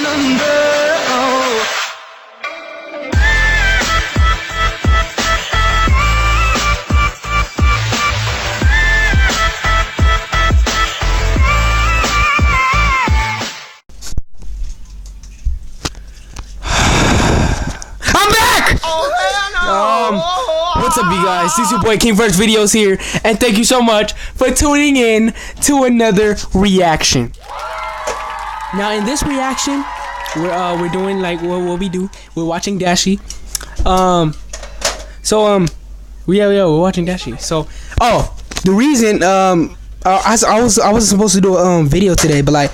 What's up, you guys? This is your boy King First Videos here, and thank you so much for tuning in to another reaction. Now, in this reaction, we're doing like what we do. We're watching Dashi. We're watching Dashi. So, the reason I was supposed to do a video today, but like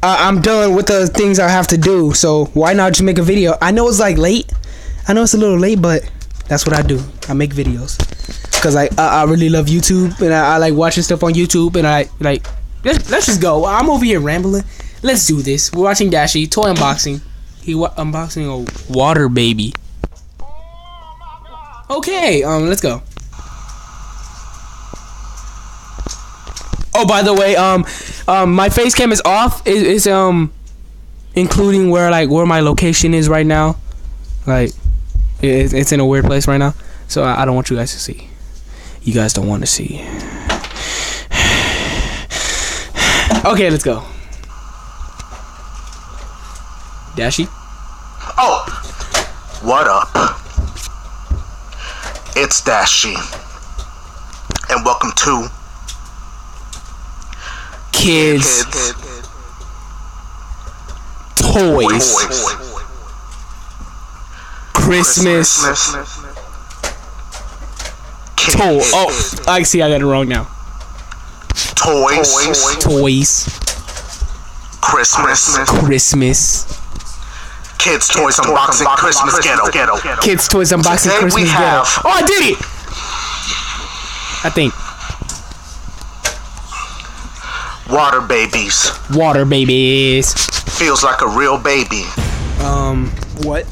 I'm done with the things I have to do. So why not just make a video? I know it's like late. I know it's a little late, but that's what I do. I make videos because I really love YouTube, and I like watching stuff on YouTube, and I like let's just go. I'm over here rambling. Let's do this. We're watching Dashi toy unboxing. He unboxing a water baby. Okay, let's go. Oh, by the way, my face cam is off. It's including where my location is right now. Like it's in a weird place right now, so I don't want you guys to see. You guys don't want to see. Okay, let's go. Dashi. Oh, what up? It's Dashi, and welcome to Kids Toys Christmas Toy. Oh, I see. I got it wrong now. Toys Christmas Kids Toys Unboxing Christmas Ghetto. Kids Toys Unboxing Today Christmas we have Ghetto. Oh, I did it! I think. Water babies. Water babies. Feels like a real baby. What?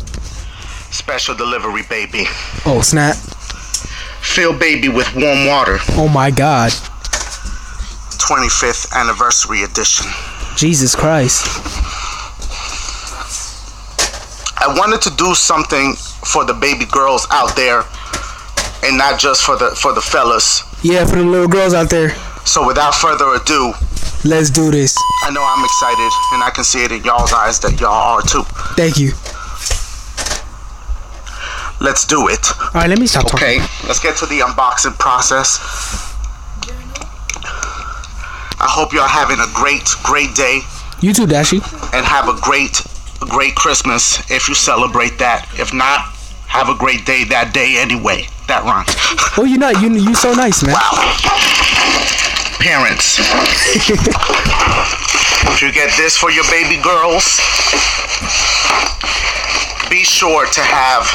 Special delivery baby. Oh, snap. Fill baby with warm water. Oh my god. 25th anniversary edition. Jesus Christ. I wanted to do something for the baby girls out there, and not just for the fellas. Yeah, for the little girls out there. So without further ado, let's do this. I know I'm excited, and I can see it in y'all's eyes that y'all are too. Thank you. Let's do it. Alright, let me stop talking. Okay, let's get to the unboxing process. I hope y'all having a great day. You too, Dashi. And have a great Christmas if you celebrate that. If not, have a great day that day anyway. That rhymes. Oh, you so nice, man. Wow. Parents, if you get this for your baby girls, be sure to have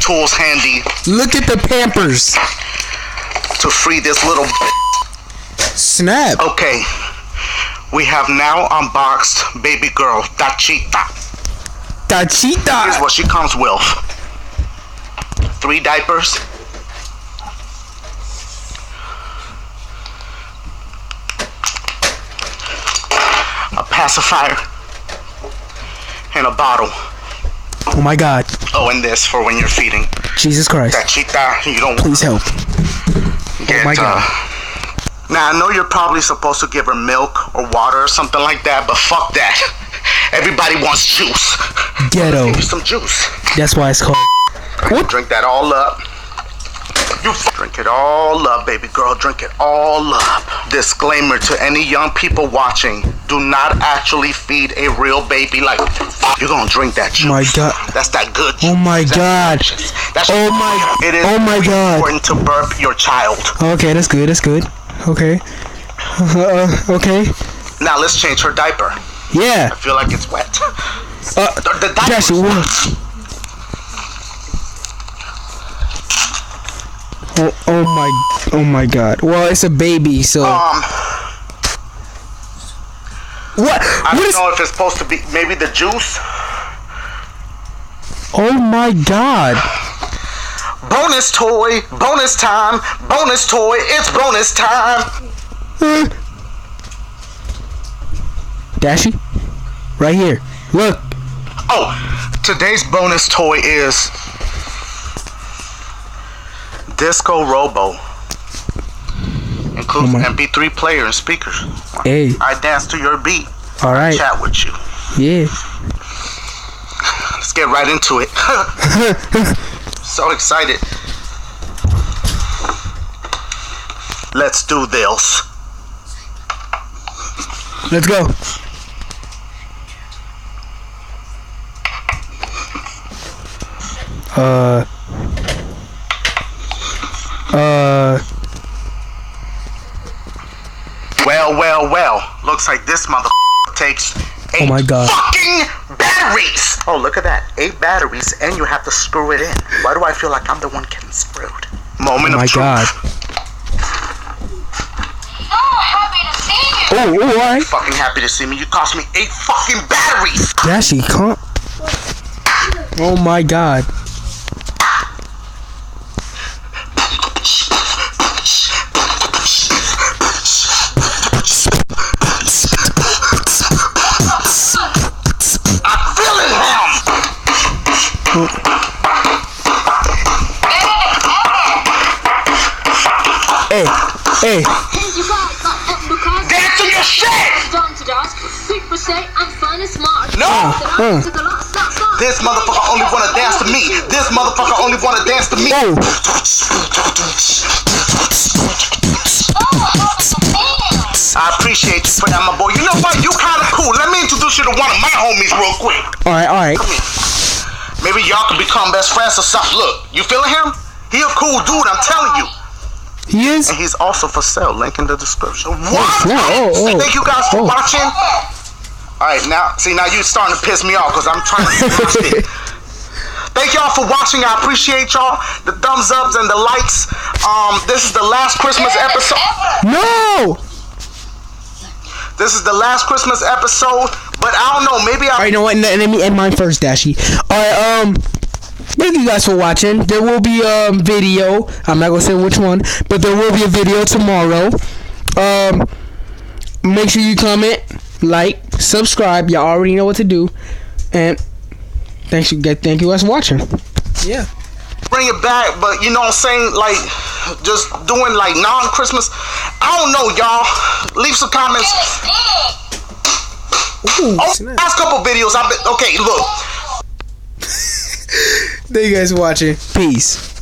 tools handy. Look at the Pampers to free this little snap. Okay, we have now unboxed baby girl Dashiexp2. Here's what she comes with: 3 diapers, a pacifier, and a bottle. Oh my god. Oh, and this for when you're feeding. Jesus Christ. Dashiexp2, you don't. Please help. Get, oh my god. Now I know you're probably supposed to give her milk or water or something like that, but fuck that. Everybody wants juice. Ghetto. Give you some juice. That's why it's called. What? Drink that all up. You drink it all up, baby girl. Drink it all up. Disclaimer to any young people watching: do not actually feed a real baby like you're gonna drink that juice. Oh my god. That's that good juice. Oh my god. That's oh my. It is oh my god. important to burp your child. Okay, that's good. That's good. Okay. Okay. Now let's change her diaper. Yeah. I feel like it's wet. The diaper. Dashi, what? Oh my god. Well, it's a baby, so what? I don't know if it's supposed to be maybe the juice. Oh my god. Bonus toy, bonus time, bonus toy, it's bonus time. Dashi? Right here. Look. Oh, today's bonus toy is Disco Robo. Includes MP3 player and speakers. Hey. I dance to your beat. All right. Chat with you. Yeah. Let's get right into it. So excited. Let's do this. Let's go. Well. Looks like this mother takes 8 fucking batteries. Oh, look at that. 8 batteries, and you have to screw it in. Why do I feel like I'm the one getting screwed? Moment of truth. God. Oh, alright. Fucking happy to see me. You cost me 8 fucking batteries. Dashy, come. Oh my God. I'm feeling him. Hey. Dance to your shit. No. This motherfucker only wanna dance to me. This motherfucker only wanna dance to me. Oh. I appreciate you for that, my boy. You know what? You kinda cool. Let me introduce you to one of my homies real quick. Alright. Come here. Maybe y'all can become best friends or something. Look, you feeling him? He a cool dude, I'm telling you. He is? And he's also for sale. Link in the description. What? Oh. Thank you guys for watching. Alright, now you starting to piss me off because I'm trying to watch it. Thank y'all for watching. I appreciate y'all. The thumbs ups and the likes. This is the last Christmas episode. No! This is the last Christmas episode, but I don't know. Maybe Alright, you know what? Let me end mine first, Dashy. Alright, thank you guys for watching. There will be a video. I'm not gonna say which one, but there will be a video tomorrow. Make sure you comment, like, subscribe. Y'all already know what to do. And thank you guys for watching. Yeah. Bring it back, but you know what I'm saying? Like, just doing like non-Christmas. I don't know, y'all. Leave some comments. Ooh, last couple videos, I've been okay. Look. Thank you guys for watching. Peace.